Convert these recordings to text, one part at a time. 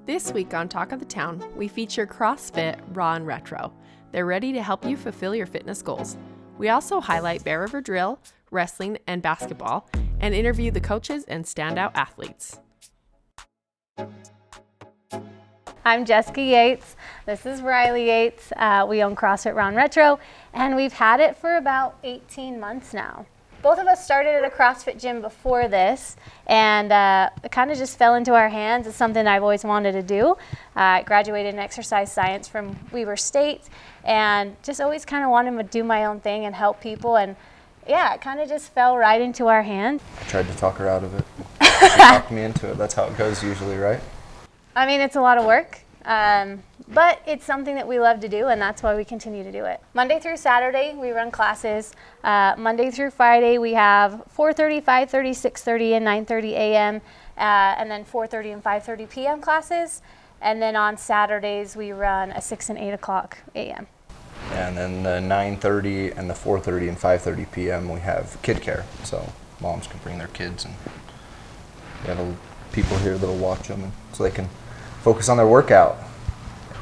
This week on Talk of the Town, we feature Crossfit Raw N Retro. They're ready to help you fulfill your fitness goals. We also highlight Bear River Drill, wrestling, and basketball, and interview the coaches and standout athletes. I'm Jessica Yates. This is Riley Yates. We own Crossfit Raw N Retro, and we've had it for about 18 months now. Both of us started at a CrossFit gym before this, and it kind of just fell into our hands. It's something I've always wanted to do. I graduated in exercise science from Weber State, and just always kind of wanted to do my own thing and help people. And yeah, it kind of just fell right into our hands. I tried to talk her out of it. She talked me into it. That's how it goes usually, right? I mean, it's a lot of work, but it's something that we love to do, and that's why we continue to do it. Monday through Saturday, we run classes. Monday through Friday, we have 4:30, 5:30, 6:30, and 9:30 a.m., and then 4:30 and 5:30 p.m. classes. And then on Saturdays, we run a 6 and 8 o'clock a.m. And then the 9:30 and the 4:30 and 5:30 p.m. we have kid care, so moms can bring their kids, and we have people here that'll watch them so they can focus on their workout.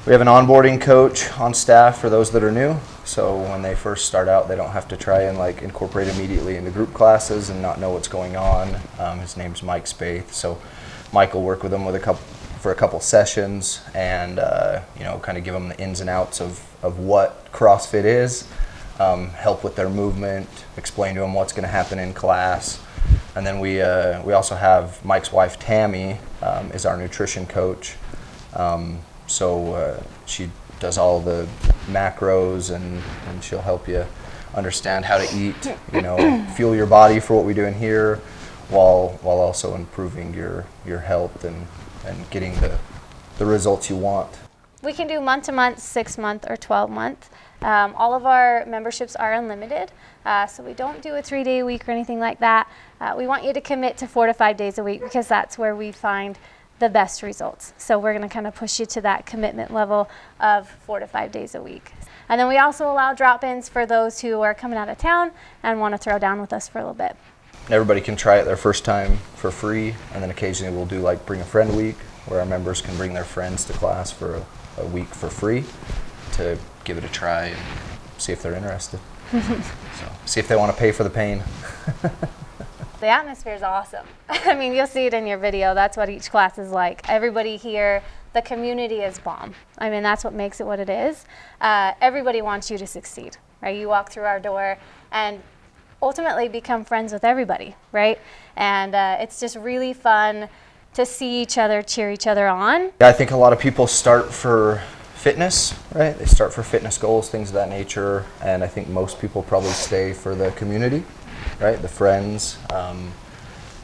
We have an onboarding coach on staff for those that are new, so when they first start out, they don't have to try and incorporate immediately into group classes and not know what's going on. His name's Mike Spaeth, so Mike will work with them for a couple sessions and kind of give them the ins and outs of what CrossFit is, help with their movement, explain to them what's going to happen in class. And then we also have Mike's wife, Tammy, is our nutrition coach. So she does all the macros and she'll help you understand how to eat, fuel your body for what we do in here while also improving your health and getting the results you want. We can do month-to-month, 6-month, or 12-month. All of our memberships are unlimited, so we don't do a 3-day a week or anything like that. We want you to commit to 4 to 5 days a week because that's where we find the best results. So we're going to kind of push you to that commitment level of 4 to 5 days a week. And then we also allow drop-ins for those who are coming out of town and want to throw down with us for a little bit. Everybody can try it their first time for free, and then occasionally we'll do Bring a Friend Week, where our members can bring their friends to class for a week for free to give it a try and see if they're interested. So see if they want to pay for the pain. The atmosphere is awesome. I mean, you'll see it in your video. That's what each class is like. Everybody here, the community is bomb. I mean, that's what makes it what it is. Everybody wants you to succeed, right? You walk through our door and ultimately become friends with everybody, right? And it's just really fun to see each other, cheer each other on. I think a lot of people start for fitness, right? They start for fitness goals, things of that nature, and I think most people probably stay for the community, right? The friends,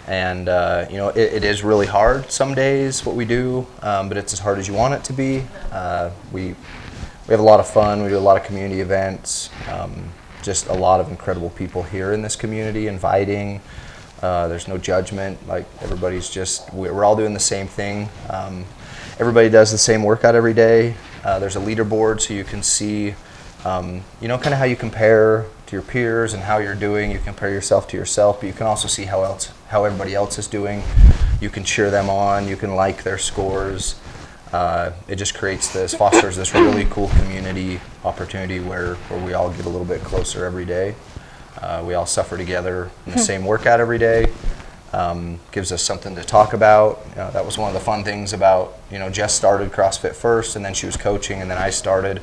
it is really hard some days what we do, but it's as hard as you want it to be. We have a lot of fun. We do a lot of community events. Just a lot of incredible people here in this community, inviting. There's no judgment. Everybody's we're all doing the same thing. Everybody does the same workout every day. There's a leaderboard so you can see, kind of how you compare to your peers and how you're doing. You compare yourself to yourself, but you can also see how everybody else is doing. You can cheer them on. You can like their scores. It just fosters this really cool community opportunity where we all get a little bit closer every day. We all suffer together in the same workout every day. Gives us something to talk about. That was one of the fun things about, Jess started CrossFit first, and then she was coaching, and then I started.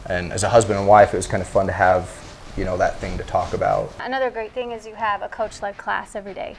And as a husband and wife, it was kind of fun to have, that thing to talk about. Another great thing is you have a coach-led class every day.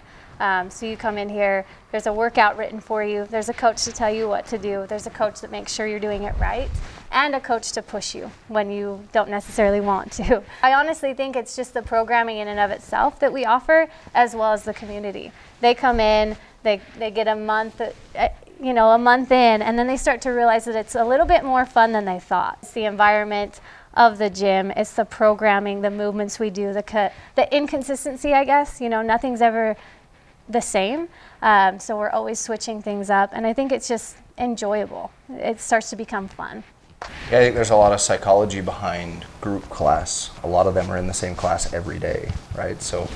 So you come in here, there's a workout written for you, there's a coach to tell you what to do, there's a coach that makes sure you're doing it right, and a coach to push you when you don't necessarily want to. I honestly think it's just the programming in and of itself that we offer, as well as the community. They come in, they get a month in, and then they start to realize that it's a little bit more fun than they thought. It's the environment of the gym, it's the programming, the movements we do, the inconsistency, I guess. Nothing's ever the same, so we're always switching things up, and I think it's just enjoyable. It starts to become fun. Yeah, I think there's a lot of psychology behind group class. A lot of them are in the same class every day, right? So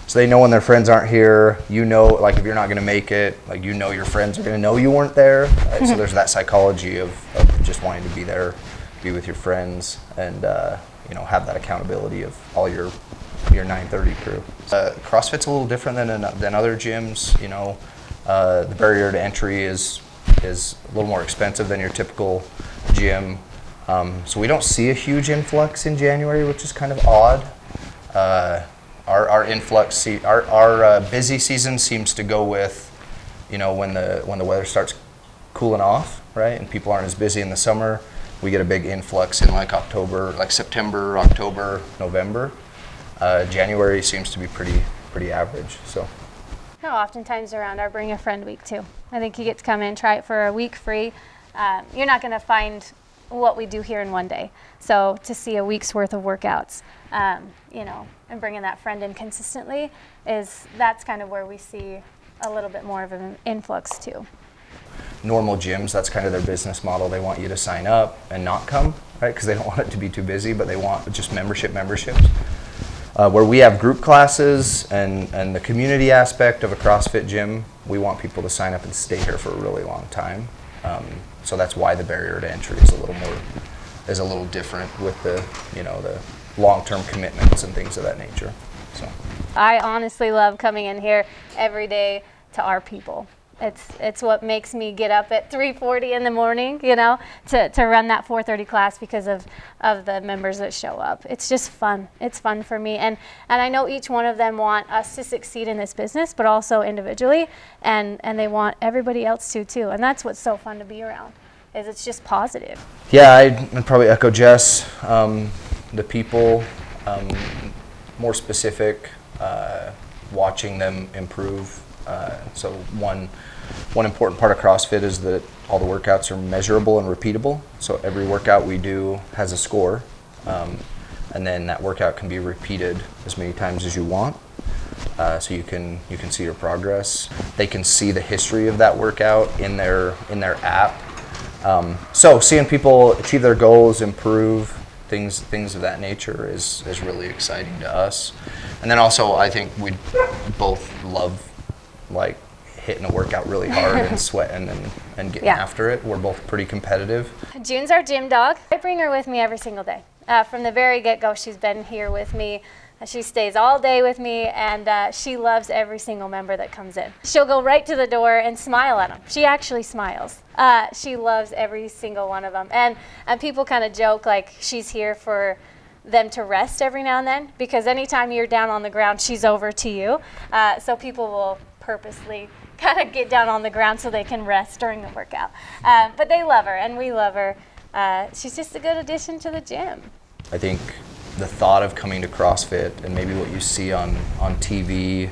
So they know when their friends aren't here, you know, like if you're not going to make it, like, you know, your friends are going to know you weren't there. Right? So there's that psychology of just wanting to be there, be with your friends, and you know, have that accountability of all your 9:30 crew. CrossFit's a little different than other gyms. You know, the barrier to entry is a little more expensive than your typical gym. So we don't see a huge influx in January, which is kind of odd. Our influx, our busy season seems to go with, you know, when the weather starts cooling off, right, and people aren't as busy in the summer. We get a big influx in like October, like September, October, November. January seems to be pretty average. So. No, oftentimes around our Bring a Friend week too. I think you get to come in, try it for a week free. You're not going to find what we do here in one day. So to see a week's worth of workouts, you know, and bringing that friend in consistently, that's kind of where we see a little bit more of an influx too. Normal gyms, that's kind of their business model. They want you to sign up and not come, right? Because they don't want it to be too busy, but they want just memberships. Where we have group classes and the community aspect of a CrossFit gym, we want people to sign up and stay here for a really long time. So that's why the barrier to entry is a little different with the, you know, the long-term commitments and things of that nature. So I honestly love coming in here every day to our people. It's what makes me get up at 3:40 in the morning, you know, to run that 4:30 class because of the members that show up. It's just fun. It's fun for me, and I know each one of them want us to succeed in this business, but also individually, and they want everybody else to too. And that's what's so fun to be around, is it's just positive. Yeah, I'd probably echo Jess. The people, more specific, watching them improve. So one important part of CrossFit is that all the workouts are measurable and repeatable. So every workout we do has a score, and then that workout can be repeated as many times as you want. So you can see your progress. They can see the history of that workout in their app. So seeing people achieve their goals, improve, things of that nature is really exciting to us. And then also, I think we both love like hitting a workout really hard and sweating and getting after it. We're both pretty competitive. June's our gym dog. I bring her with me every single day. From the very get-go, she's been here with me. She stays all day with me, and she loves every single member that comes in. She'll go right to the door and smile at them. She actually smiles. She loves every single one of them. And people kind of joke like she's here for them to rest every now and then, because anytime you're down on the ground, she's over to you. So people will purposely kind of get down on the ground so they can rest during the workout. But they love her, and we love her. She's just a good addition to the gym. I think the thought of coming to CrossFit and maybe what you see on TV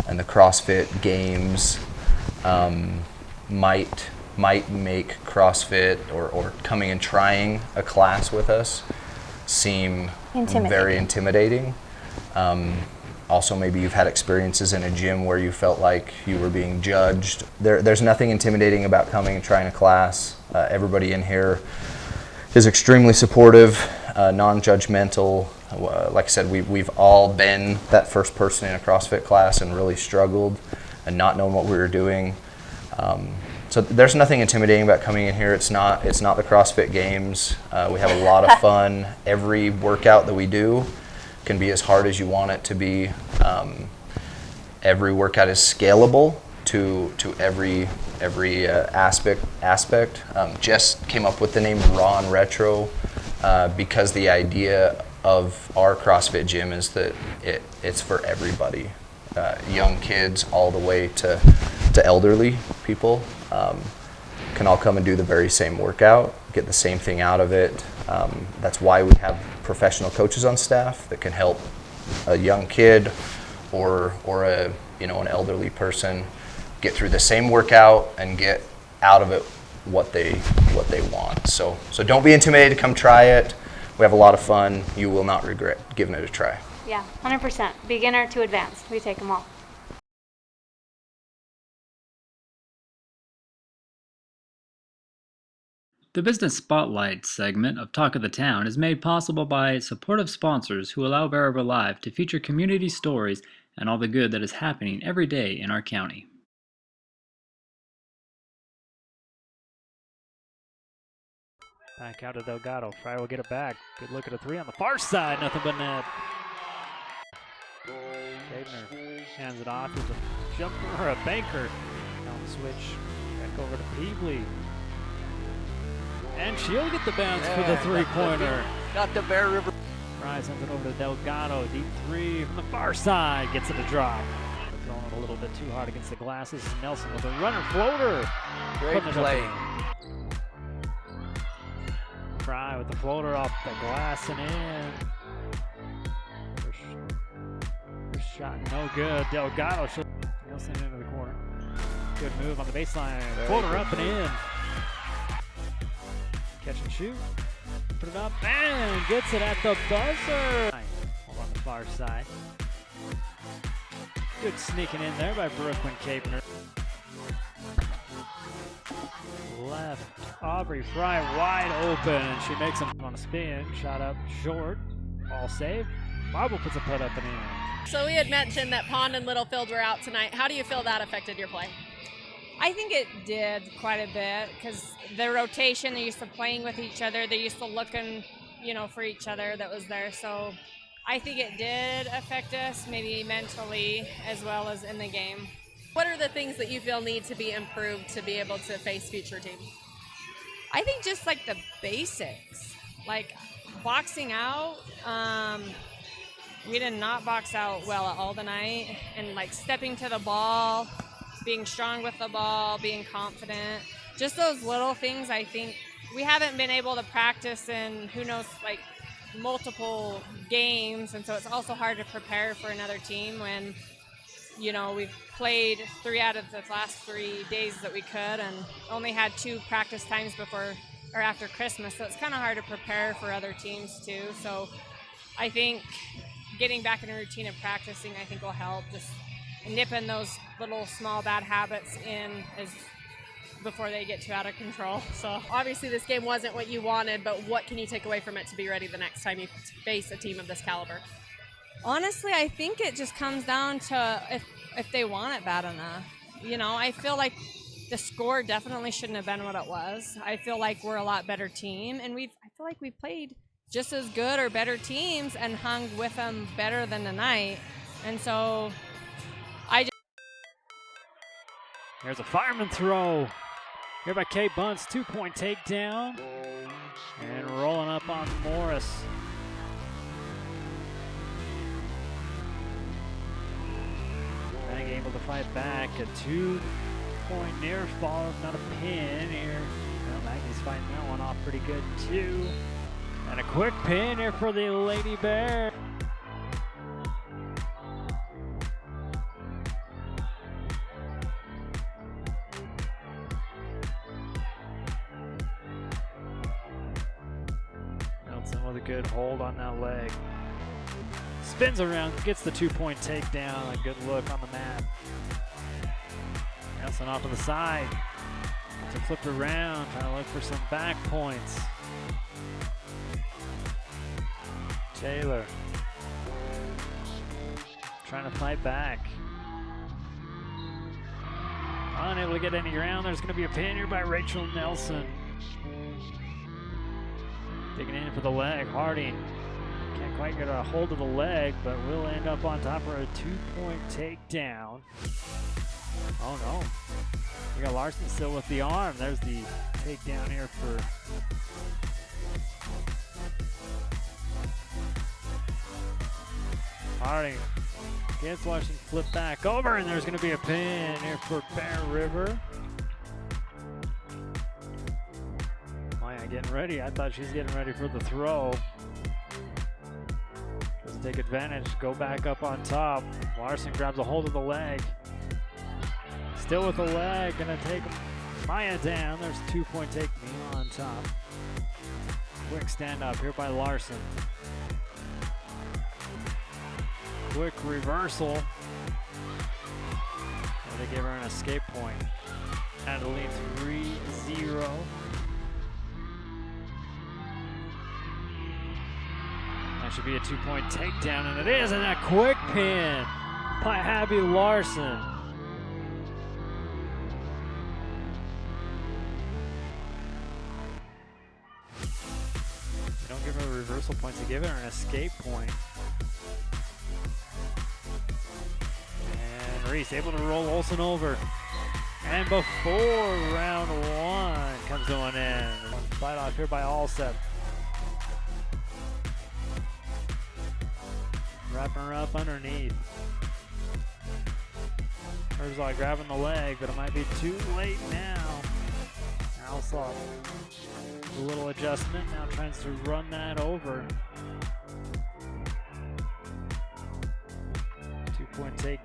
and the CrossFit games might make CrossFit or coming and trying a class with us seem very intimidating. Also, maybe you've had experiences in a gym where you felt like you were being judged. There's nothing intimidating about coming and trying a class. Everybody in here is extremely supportive, non-judgmental. Like I said, we've all been that first person in a CrossFit class and really struggled and not knowing what we were doing. So there's nothing intimidating about coming in here. It's not the CrossFit Games. We have a lot of fun. Every workout that we do can be as hard as you want it to be. Every workout is scalable to every aspect. Jess came up with the name Raw N Retro because the idea of our CrossFit gym is that it's for everybody, young kids all the way to elderly people can all come and do the very same workout, get the same thing out of it. That's why we have professional coaches on staff that can help a young kid or an elderly person get through the same workout and get out of it what they want. So don't be intimidated to come try it. We have a lot of fun. You will not regret giving it a try. Yeah, 100%. Beginner to advanced. We take them all. The Business Spotlight segment of Talk of the Town is made possible by supportive sponsors who allow Bear River Live to feature community stories and all the good that is happening every day in our county. Back out to Delgado. Fry will get it back. Good look at a three on the far side. Nothing but net. Gabner hands it off. There's a jumper or a banker. Down switch. Back over to Peebly. And she'll get the bounce for the three-pointer. Got the Bear River. Fry sends it over to Delgado. Deep three from the far side. Gets it a drop. They're throwing it a little bit too hard against the glasses. Nelson with a runner floater. Great play. Fry with the floater off the glass and in. First shot no good. Delgado should Nelson into the corner. Good move on the baseline. Floater up and in. Catch and shoot. Put it up and gets it at the buzzer. Over on the far side. Good sneaking in there by Brooklyn Capner. Left, Aubrey Fry wide open. She makes him on a spin. Shot up short. All saved. Marble puts a put up and in. So we had mentioned that Pond and Littlefield were out tonight. How do you feel that affected your play? I think it did quite a bit because the rotation, they're used to playing with each other. They're used to looking, for each other that was there. So I think it did affect us, maybe mentally as well as in the game. What are the things that you feel need to be improved to be able to face future teams? I think just like the basics, like boxing out. We did not box out well at all tonight, and like stepping to the ball, being strong with the ball, being confident. Just those little things I think we haven't been able to practice in who knows like multiple games, and so it's also hard to prepare for another team when we've played 3 out of the last 3 days that we could and only had 2 practice times before or after Christmas, so it's kind of hard to prepare for other teams too. So I think getting back in a routine of practicing I think will help, just nipping those little small bad habits in as before they get too out of control. So obviously this game wasn't what you wanted, but what can you take away from it to be ready the next time you face a team of this caliber? honestly, I think it just comes down to if they want it bad enough. I feel like the score definitely shouldn't have been what it was. I feel like we're a lot better team, and I feel like we played just as good or better teams and hung with them better than tonight. And so There's a fireman throw. Here by Kay Bunce, 2-point takedown. And rolling up on Morris. Mag able to fight back. A 2-point near fall, not a pin here. Well, Maggie's fighting that one off pretty good too. And a quick pin here for the Lady Bear. With a good hold on that leg. Spins around, gets the 2-point takedown. A good look on the mat. Nelson off to the side. To flip around, trying to look for some back points. Taylor trying to fight back. Unable to get any ground. There's going to be a pin here by Rachel Nelson. Digging in for the leg. Harding can't quite get a hold of the leg, but will end up on top for a 2-point takedown. Oh no. We got Larson still with the arm. There's the takedown here for Harding. Gets Larson flipped back over, and there's going to be a pin here for Bear River. Getting ready. I thought she's getting ready for the throw. Doesn't take advantage. Go back up on top. Larson grabs a hold of the leg. Still with the leg. Gonna take Maya down. There's 2-point take on top. Quick stand up here by Larson. Quick reversal. And they give her an escape point. Adeline 3-0. That should be a 2-point takedown, and it is, and a quick pin by Abby Larson. They don't give her reversal points, they give her an escape point. And Reese able to roll Olsen over. And before round one comes to an end. Fight off here by Alsep. Wrapping her up underneath. Herzog grabbing the leg, but it might be too late now. Alsop, a little adjustment, now tries to run that over. 2-point take.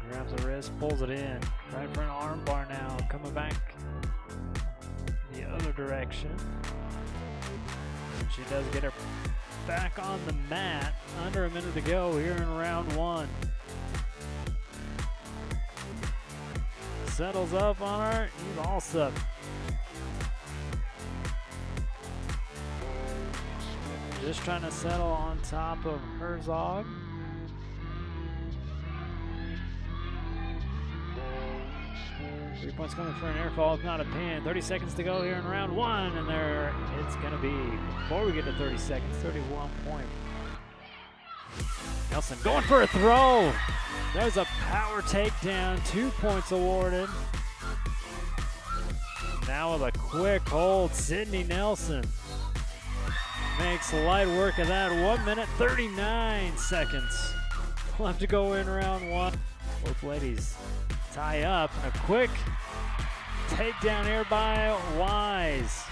Grabs the wrist, pulls it in. Right for an arm bar now, coming back the other direction. And she does get her back on the mat. Under a minute to go here in round one. Settles up on her, Eve Alsop. Just trying to settle on top of Herzog. Three points coming for an air fall, if not a pin. 30 seconds to go here in round one, and there it's gonna be. Before we get to 30 seconds, 31 point. Nelson going for a throw. There's a power takedown, 2 points awarded. Now with a quick hold, Sydney Nelson makes light work of that. 1 minute, 39 seconds. We'll have to go in round one. Both ladies tie up, and a quick takedown here by Wise.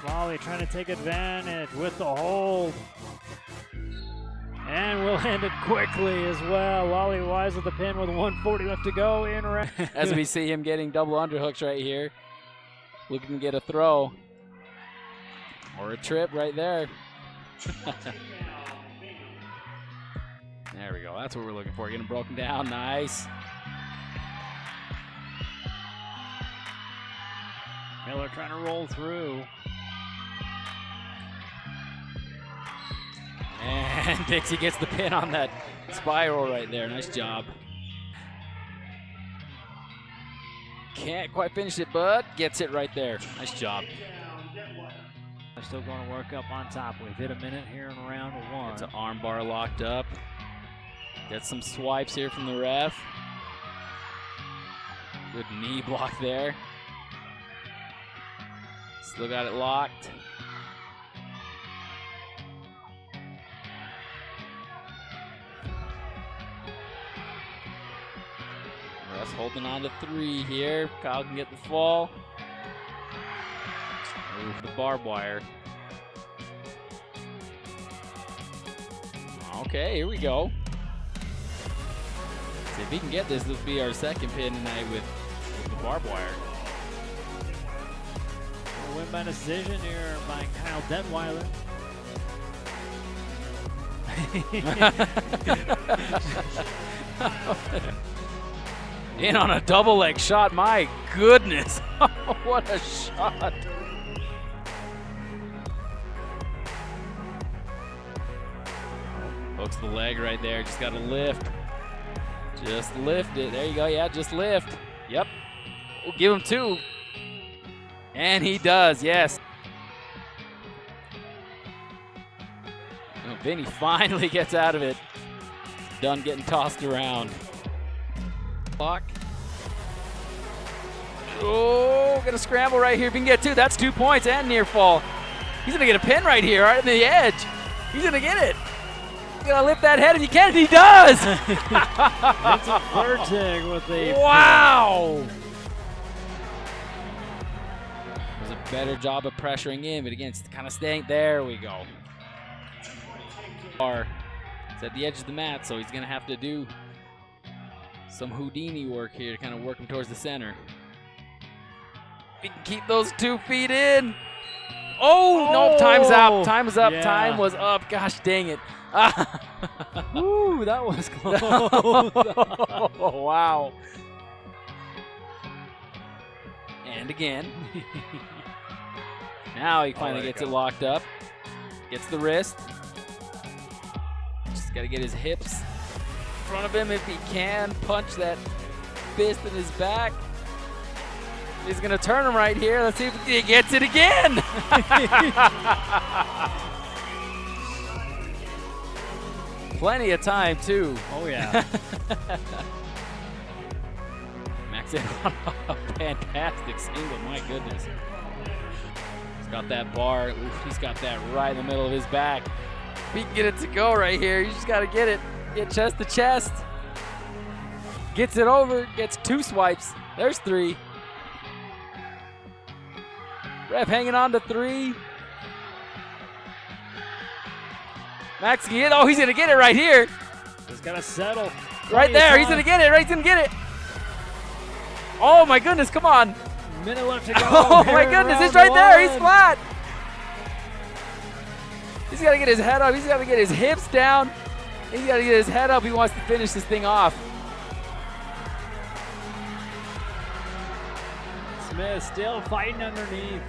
Lolly trying to take advantage with the hold. And we'll end it quickly as well. Lolly Wise with the pin with 1:40 left to go in round. As we see him getting double underhooks right here. Looking to get a throw. Or a trip right there. There we go. That's what we're looking for. Getting broken down. Nice. Miller trying to roll through. And Dixie gets the pin on that spiral right there. Nice job. Can't quite finish it, but gets it right there. Nice job. They're still going to work up on top. We've hit a minute here in round one. It's an arm bar locked up. Get some swipes here from the ref. Good knee block there. Still got it locked. Russ holding on to 3 here. Kyle can get the fall. Move the barbed wire. Okay, here we go. See if he can get this, this will be our second pin tonight with the barbed wire. A win by decision here by Kyle Detweiler. In on a double leg shot, my goodness. What a shot. Hooks the leg right there, just gotta lift. Just lift it, there you go, yeah, just lift. Yep, we'll give him 2. And he does, yes. Oh, Vinny finally gets out of it. Done getting tossed around. Block. Oh, gonna scramble right here. If he can get 2, that's 2 points and near fall. He's gonna get a pin right here, right on the edge. He's gonna get it. He's gonna lift that head, and he can, and he does. Vincent Vertig with the wow. Does a better job of pressuring in, but again, it's kind of staying. There we go. It's at the edge of the mat, so he's gonna have to do some Houdini work here to kind of work him towards the center. If he can keep those 2 feet in. Oh, no, time's up. Time's up. Yeah. Time was up. Gosh dang it. Ooh, that was close. Oh, wow. And again. Now he finally gets it locked up. Gets the wrist. Just got to get his hips in front of him if he can. Punch that fist in his back. He's going to turn him right here. Let's see if he gets it again. Plenty of time, too. Oh, yeah. Max in on a fantastic single. My goodness. He's got that bar. Oof, he's got that right in the middle of his back. If he can get it to go right here, you just got to get it. Get chest to chest. Gets it over. Gets 2 swipes. There's 3. Ref hanging on to 3. Max can get it. Oh, he's going to get it right here. He's got to settle. Right there. He's going to get it. He's going to get it. Oh, my goodness. Come on. Minute left to go. Oh, my goodness. It's right there. He's flat. He's got to get his head up. He's got to get his hips down. He's got to get his head up. He wants to finish this thing off. Smith still fighting underneath.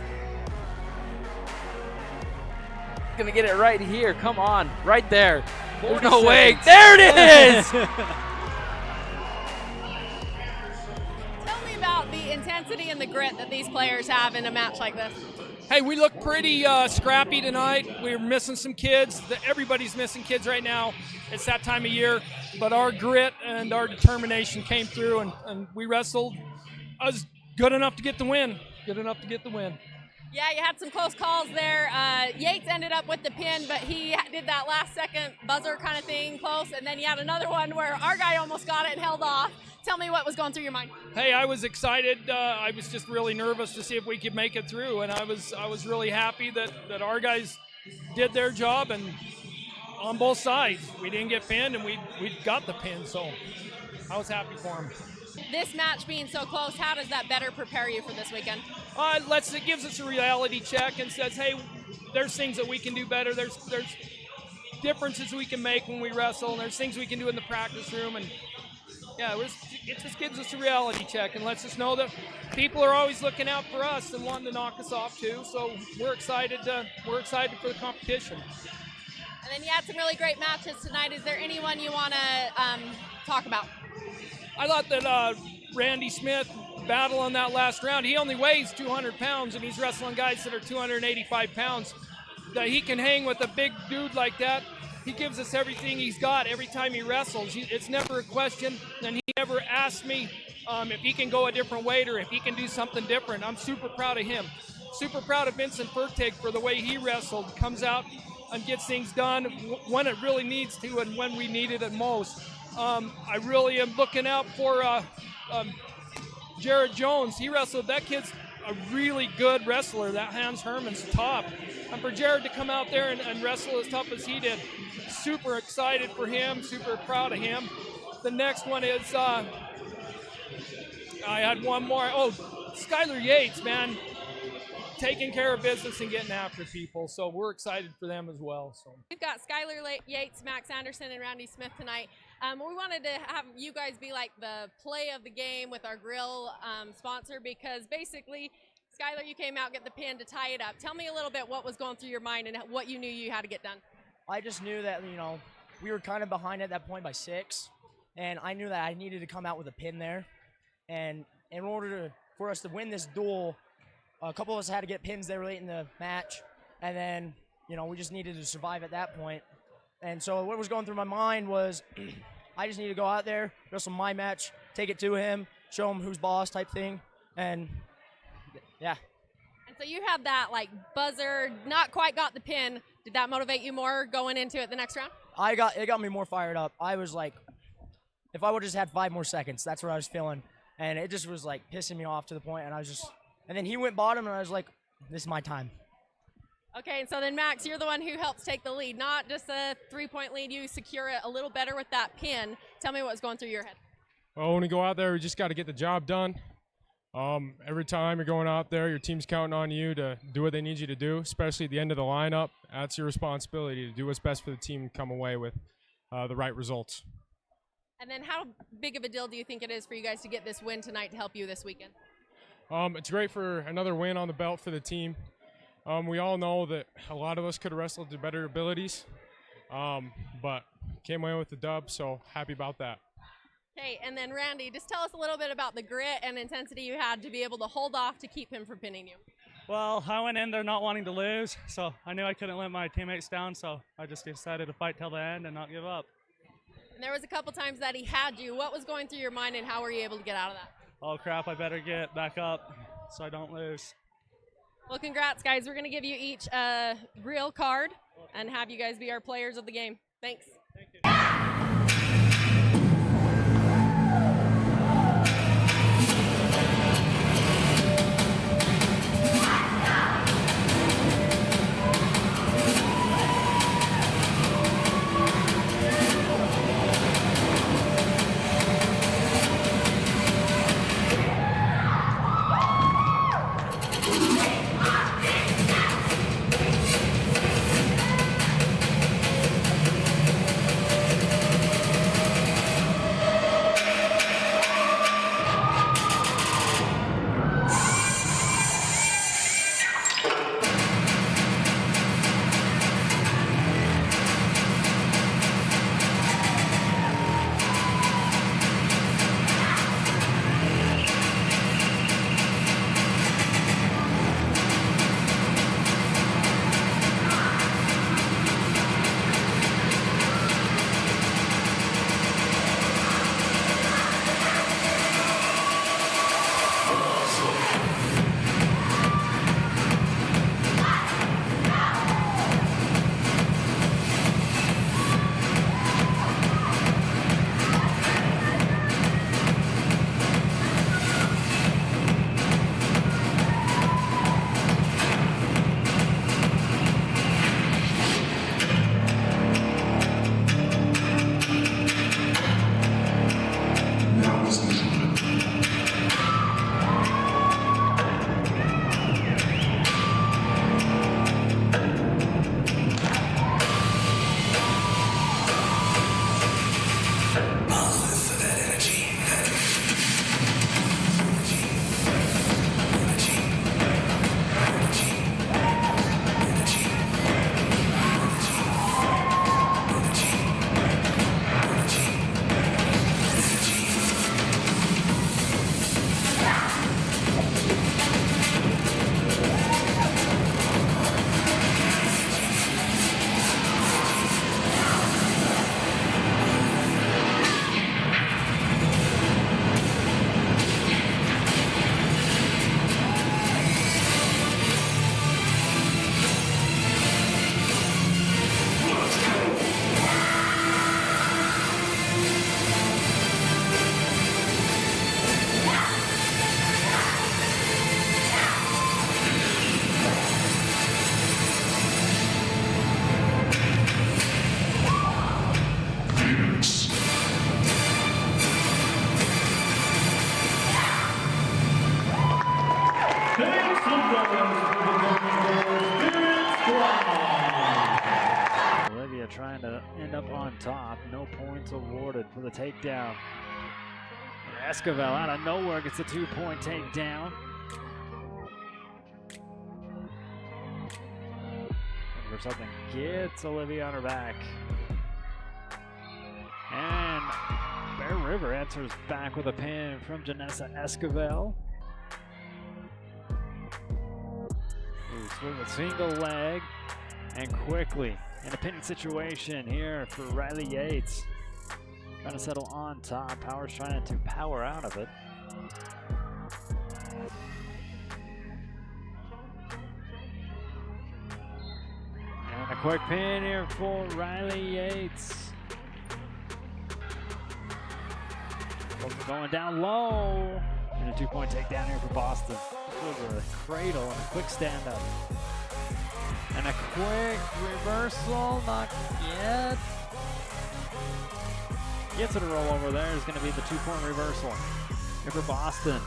Gonna get it right here. Come on, right there. There's 40 no way. seconds. There it is. Tell me about the intensity and the grit that these players have in a match like this. Hey, we look pretty scrappy tonight. We're missing some kids. Everybody's missing kids right now. It's that time of year. But our grit and our determination came through, and we wrestled. I was good enough to get the win. Good enough to get the win. Yeah, you had some close calls there. Yates ended up with the pin, but he did that last second buzzer kind of thing close, and then you had another one where our guy almost got it and held off. Tell me what was going through your mind. Hey, I was excited. I was just really nervous to see if we could make it through, and I was really happy that our guys did their job, and on both sides. We didn't get pinned, and we got the pin, so I was happy for them. This match being so close, how does that better prepare you for this weekend? It gives us a reality check and says, hey, there's things that we can do better. There's differences we can make when we wrestle, and there's things we can do in the practice room. And yeah, it just gives us a reality check and lets us know that people are always looking out for us and wanting to knock us off too. So we're excited for the competition. And then you had some really great matches tonight. Is there anyone you want to talk about? I thought that Randy Smith battling that last round, he only weighs 200 pounds, and he's wrestling guys that are 285 pounds. That he can hang with a big dude like that. He gives us everything he's got every time he wrestles. It's never a question, and he never asks me if he can go a different weight or if he can do something different. I'm super proud of him. Super proud of Vincent Fertig for the way he wrestled. Comes out and gets things done when it really needs to and when we need it at most. I really am looking out for Jared Jones. He wrestled. That kid's a really good wrestler. That Hans Herman's top. And for Jared to come out there and wrestle as tough as he did, super excited for him, super proud of him. The next one is, I had one more. Oh, Skylar Yates, man. Taking care of business and getting after people. So we're excited for them as well. So We've got Skylar Yates, Max Anderson, and Randy Smith tonight. We wanted to have you guys be like the play of the game with our grill sponsor, because basically, Skylar, you came out, get the pin to tie it up. Tell me a little bit what was going through your mind and what you knew you had to get done. I just knew that, we were kind of behind at that point by 6, and I knew that I needed to come out with a pin there. And in order for us to win this duel, a couple of us had to get pins there late in the match, and then, we just needed to survive at that point. And so what was going through my mind was I just need to go out there, wrestle my match, take it to him, show him who's boss type thing, and yeah. And so you had that buzzer, not quite got the pin. Did that motivate you more going into it the next round? It got me more fired up. I was like, if I would have just had 5 more seconds, that's what I was feeling. And it just was pissing me off to the point, and I was just, and then he went bottom, and I was like, this is my time. Okay, and so then Max, you're the one who helps take the lead, not just a 3-point lead. You secure it a little better with that pin. Tell me what was going through your head. Well, when you go out there, we just got to get the job done. Every time you're going out there, your team's counting on you to do what they need you to do, especially at the end of the lineup. That's your responsibility to do what's best for the team and come away with the right results. And then how big of a deal do you think it is for you guys to get this win tonight to help you this weekend? It's great for another win on the belt for the team. We all know that a lot of us could have wrestled to better abilities, but came away with the dub, so happy about that. Okay, and then Randy, just tell us a little bit about the grit and intensity you had to be able to hold off to keep him from pinning you. Well, I went in there not wanting to lose, so I knew I couldn't let my teammates down, so I just decided to fight till the end and not give up. And there was a couple times that he had you. What was going through your mind and how were you able to get out of that? Oh crap, I better get back up so I don't lose. Well, congrats, guys. We're going to give you each a real card and have you guys be our players of the game. Thanks. Thank you. Olivia trying to end up on top. No points awarded for the takedown. Esquivel out of nowhere gets a 2-point takedown. For something gets Olivia on her back. And Bear River answers back with a pin from Janessa Esquivel. With a single leg and quickly in a pinning situation here for Riley Yates. Trying to settle on top. Power's trying to power out of it. And a quick pin here for Riley Yates. Going down low. And a 2-point takedown here for Boston. With a cradle and a quick stand-up. And a quick reversal, not yet. Gets it a roll over there. Is going to be the 2-point reversal here for Boston.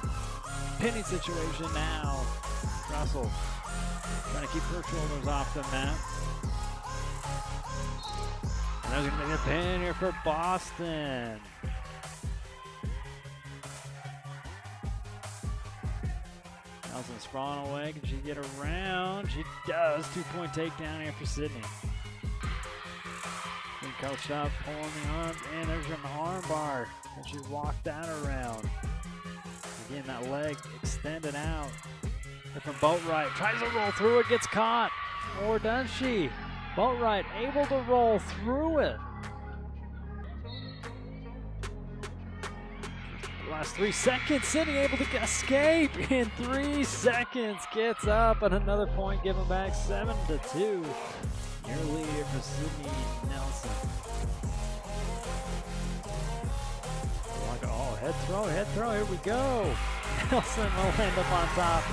Pinning situation now. Russell trying to keep her shoulders off the mat. And there's going to be a pin here for Boston. Nelson sprawling away. Can she get around? She does. 2-point takedown here for Sydney. Been coached up, pulling the arm, and there's an arm bar. And she walked that around. Again, that leg extended out. And from Boatwright, tries to roll through it, gets caught. Or does she? Boatwright able to roll through it. Last 3 seconds, Sydney able to escape in 3 seconds. Gets up and another point given back, 7-2. Your lead here for Sydney Nelson. Oh, head throw, here we go. Nelson will end up on top.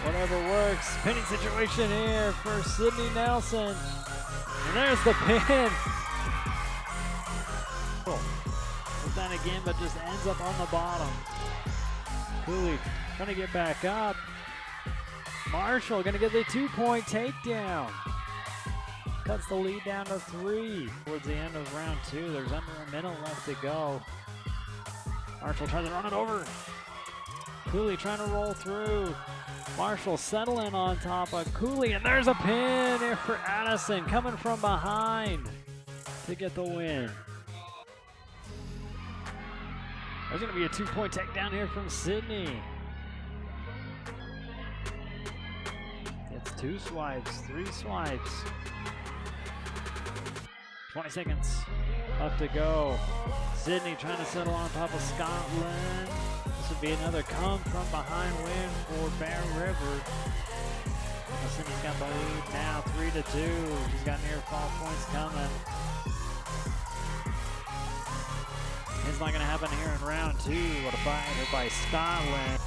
Whatever works. Pinning situation here for Sydney Nelson. And there's the pin. Then again, but just ends up on the bottom. Cooley trying to get back up. Marshall gonna get the 2-point takedown. Cuts the lead down to 3 towards the end of round 2. There's under a minute left to go. Marshall tries to run it over. Cooley trying to roll through. Marshall settling on top of Cooley, and there's a pin here for Addison coming from behind to get the win. There's going to be a 2-point takedown here from Sydney. It's 2 swipes, 3 swipes. 20 seconds left to go. Sydney trying to settle on top of Scotland. This would be another come from behind win for Bear River. Sydney's got the lead now, 3-2. She's got near fall points coming. It's not going to happen here in round 2. What a fight here by Scotland.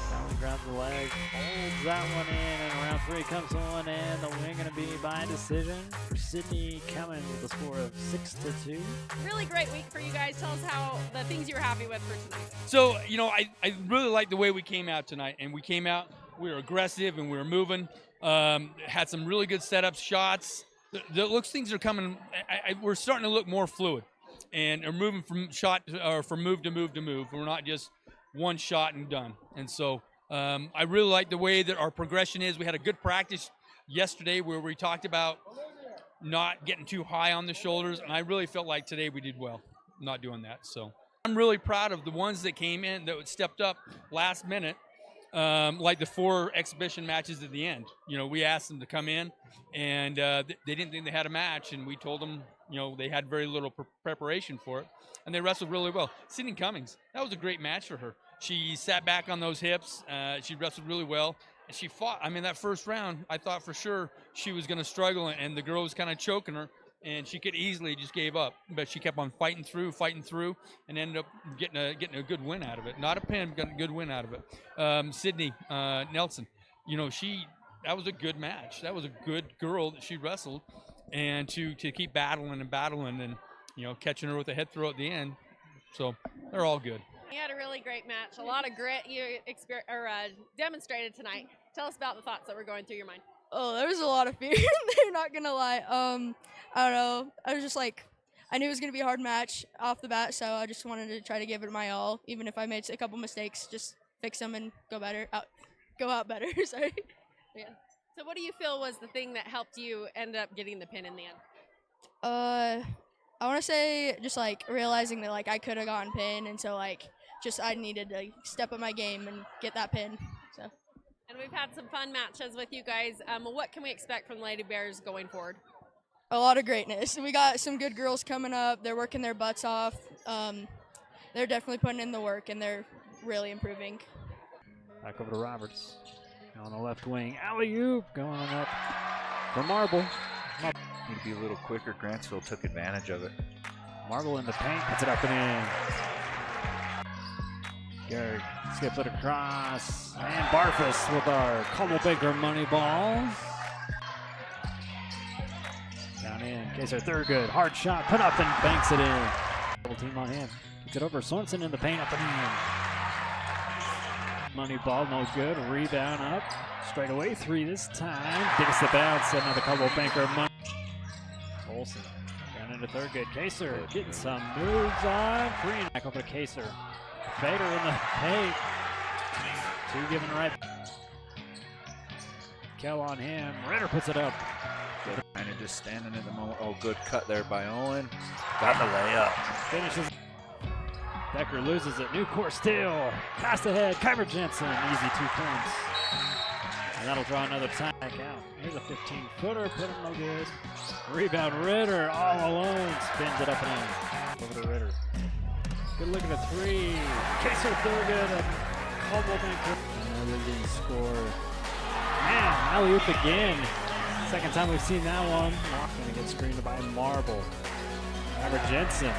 Scotland grabs the leg, holds that one in, and round 3 comes to one in. The win going to be by decision for Sydney, coming with a score of 6-2. Really great week for you guys. Tell us how the things you were happy with for tonight. So, you know, I really like the way we came out tonight. And we came out, we were aggressive and we were moving. Had some really good setups, shots. Things are coming. We're starting to look more fluid, and are moving from shot or from move to move to move. We're not just one shot and done. And so I really like the way that our progression is. We had a good practice yesterday where we talked about not getting too high on the shoulders, and I really felt like today we did well not doing that. So I'm really proud of the ones that came in that stepped up last minute. Like the 4 exhibition matches at the end. You know, we asked them to come in, and they didn't think they had a match, and we told them, you know, they had very little preparation for it, and they wrestled really well. Sydney Cummings, that was a great match for her. She sat back on those hips. She wrestled really well, and she fought. I mean, that first round, I thought for sure she was going to struggle, and the girl was kind of choking her, and she could easily just gave up. But she kept on fighting through, and ended up getting a good win out of it. Not a pin, got a good win out of it. Sydney Nelson, you know, that was a good match. That was a good girl that she wrestled, and to keep battling and, you know, catching her with a head throw at the end. So they're all good. You had a really great match. A lot of grit you demonstrated tonight. Tell us about the thoughts that were going through your mind. Oh, there was a lot of fear there, not gonna lie. I don't know. I was just like, I knew it was gonna be a hard match off the bat, so I just wanted to try to give it my all. Even if I made a couple mistakes, just fix them and go out better. Sorry. Yeah. So what do you feel was the thing that helped you end up getting the pin in the end? I want to say just like realizing that like I could have gotten pin, and so like just I needed to step up my game and get that pin. So. And we've had some fun matches with you guys. What can we expect from the Lady Bears going forward? A lot of greatness. We got some good girls coming up. They're working their butts off. They're definitely putting in the work, and they're really improving. Back over to Roberts. On the left wing. Alley-oop going up for Marble. Need to be a little quicker. Grantsville took advantage of it. Marble in the paint. Puts it up and in. Garrett skips it across. And Barfus with our Caldwell Baker money ball. Down in. Kaser Thurgood. Hard shot. Put up and banks it in. Double team on him. Gets it over. Sorensen in the paint. Up and in. Money ball. No good. Rebound up. Straight away. 3 this time. Gets the bounce. Another Caldwell Baker money. Olsen. Down into Thurgood. Kaser getting some moves on. Free. Back over to Kaser. Fader in the paint. Two giving right. Kell on him. Ritter puts it up. Kind of just standing at the moment. Oh, good cut there by Owen. Got the layup. Finishes. Becker loses it. New court steal. Pass ahead. Kyber Jensen. Easy 2 points. And that'll draw another time back out. Here's a 15-footer. Put him no good. Rebound Ritter all alone. Spins it up and in. Over to Ritter. Good look at the three. Kaser Thurgood and Caldwell Banker. Another leading score. Man, alley-oop again. Second time we've seen that one. Not going to get screened by Marble. Kyber Jensen.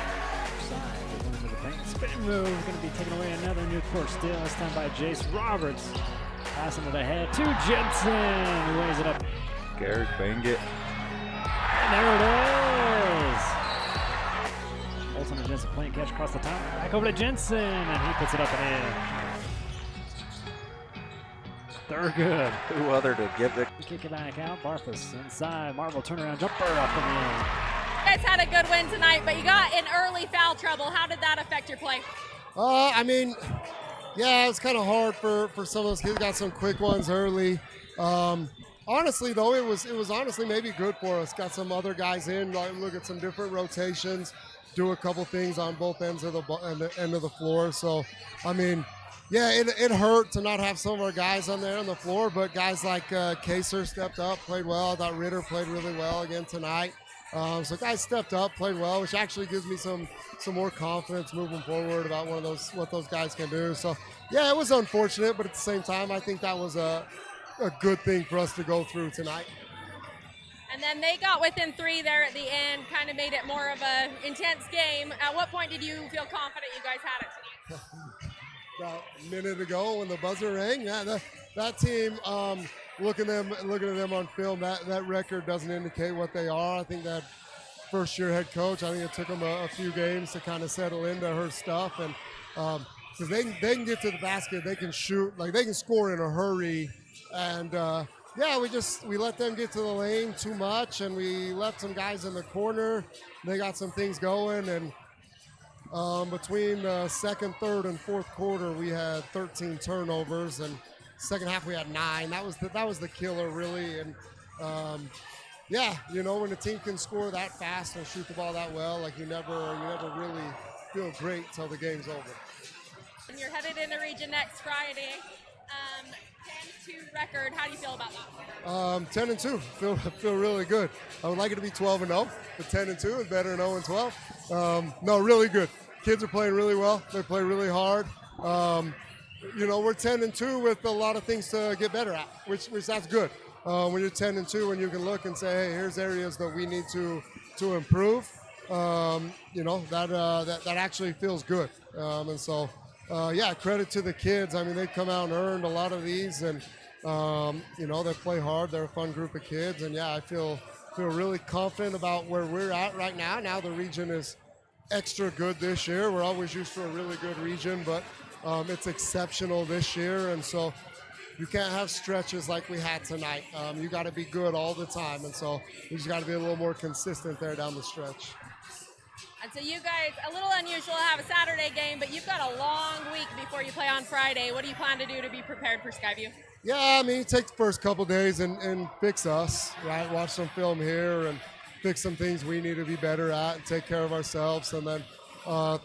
Side. Going into the paint. Spin move. Going to be taken away. Another new court steal. This time by Jace Roberts. Passing it ahead to Jensen, who weighs it up. Garrick banged it. And there it is. Olsen and Jensen playing catch across the top. Back over to Jensen, and he puts it up and in. Thurgood. Who other to give it? Kick it back out. Barfus inside. Marble turnaround jumper up and in. You guys had a good win tonight, but you got in early foul trouble. How did that affect your play? I mean, yeah, it was kind of hard for some of those kids. Got some quick ones early. Honestly, though, it was honestly maybe good for us. Got some other guys in, like, look at some different rotations, do a couple things on both ends of the end of the floor. So, I mean, yeah, it hurt to not have some of our guys on there on the floor, but guys like Kaser stepped up, played well. I thought Ritter played really well again tonight. So guys stepped up, played well, which actually gives me some more confidence moving forward about what those guys can do. So yeah, it was unfortunate, but at the same time, I think that was a good thing for us to go through tonight. And then they got within 3 there at the end, kind of made it more of an intense game. At what point did you feel confident you guys had it tonight? About a minute ago when the buzzer rang, yeah, that team. Looking at them on film, that record doesn't indicate what they are. I think that first-year head coach, I think it took them a few games to kind of settle into her stuff, and because they can get to the basket, they can shoot, like they can score in a hurry, and yeah, we let them get to the lane too much, and we left some guys in the corner. They got some things going, and between the second, third, and fourth quarter, we had 13 turnovers, and second half we had 9. That was the killer, really. And yeah, you know, when a team can score that fast and shoot the ball that well, like you never really feel great till the game's over. And you're headed into region next Friday. 10-2 record. How do you feel about that? 10-2. Feel really good. I would like it to be 12-0, but 10-2 is better than 0-12. No, really good. Kids are playing really well. They play really hard. You know, we're 10-2 with a lot of things to get better at, which that's good. When you're 10-2, when you can look and say, hey, here's areas that we need to improve. You know, that actually feels good. And so, yeah, credit to the kids. I mean, they come out and earned a lot of these, and you know, they play hard. They're a fun group of kids, and yeah, I feel really confident about where we're at right now. Now the region is extra good this year. We're always used to a really good region, but it's exceptional this year, and so you can't have stretches like we had tonight. You got to be good all the time, and so you just got to be a little more consistent there down the stretch. And so you guys, a little unusual to have a Saturday game, but you've got a long week before you play on Friday. What do you plan to do to be prepared for Skyview? Yeah, I mean, take the first couple days and fix us, right? Watch some film here and fix some things we need to be better at and take care of ourselves, and then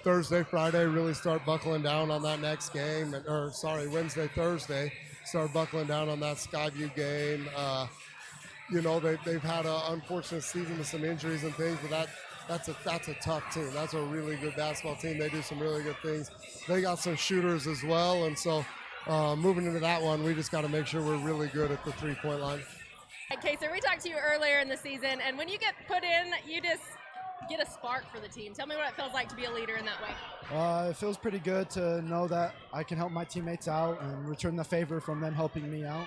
Thursday, Friday, really start buckling down on that next game, Wednesday, Thursday, start buckling down on that Skyview game. You know, they've had an unfortunate season with some injuries and things, but that's a tough team. That's a really good basketball team. They do some really good things. They got some shooters as well, and so moving into that one, we just got to make sure we're really good at the three-point line. Okay, so we talked to you earlier in the season, and when you get put in, you just get a spark for the team. Tell me what it feels like to be a leader in that way. It feels pretty good to know that I can help my teammates out and return the favor from them helping me out.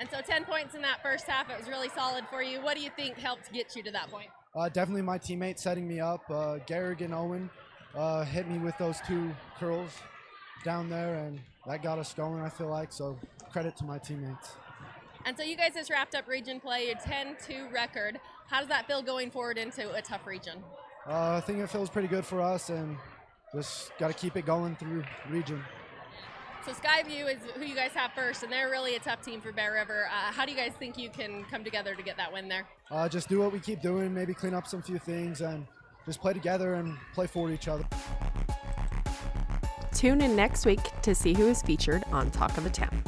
And so 10 points in that first half, it was really solid for you. What do you think helped get you to that point? Definitely my teammates setting me up. Garrick and Owen hit me with those 2 curls down there, and that got us going, I feel like, so credit to my teammates. And so you guys just wrapped up region play, your 10-2 record. How does that feel going forward into a tough region? I think it feels pretty good for us, and just got to keep it going through region. So Skyview is who you guys have first, and they're really a tough team for Bear River. How do you guys think you can come together to get that win there? Just do what we keep doing, maybe clean up some few things, and just play together and play for each other. Tune in next week to see who is featured on Talk of the Town.